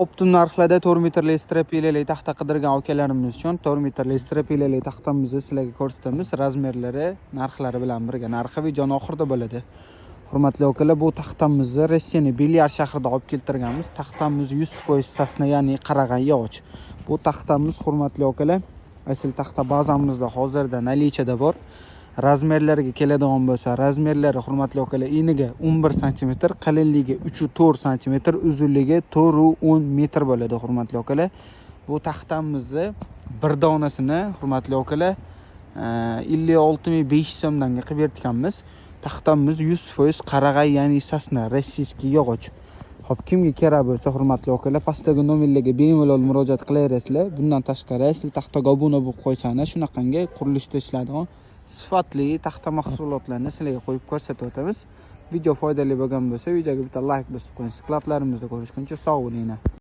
Optim narxlarda 4 metrli strapileli taxta qidirgan akalarimiz uchun 4 metrli strapileli taxtamizni sizlarga ko'rsatamiz. Razmerlari, narxlari bilan birga. Narxi videoning oxirida bo'ladi. Hurmatli akalar, bu taxtamizni Rossiyaning Belyar shahrida olib keltirganmiz. Taxtamiz 100% sasna, ya'ni qarag'ay yog'och. Bu taxtamiz, hurmatli akalar, asl taxta bazamizda hozirda nalichada bor. Razmerlariga keladigan bo'lsa, razmerlari, hurmatli akalar, eniga 11 sm, qalinligi 3,4 sm, uzunligi 4,10 metr bo'ladi, hurmatli akalar. Bu taxtamizni bir donasini, hurmatli akalar, 56.500 so'mdan qilib berganmiz. Taxtamiz 100% qarag'ay, ya'ni sasna, rossiyskiy yog'och. Xo'p, kimga kerak bo'lsa, hurmatli akalar, pastdagi nomerlarga bemalol murojaat qilaverasizlar. Bundan tashqari, siz taxtaga obuna bo'lib qo'ysangiz, shunaqangi qurilishda ishlaydigan sifatli taxta mahsulotlarni sizlarga qo'yib ko'rsatib o'tamiz. Video foydali bo'lgan bo'lsa, videoga bitta like bosib qo'ying. Skladlarimizda ko'rishguncha sog' bo'linglar.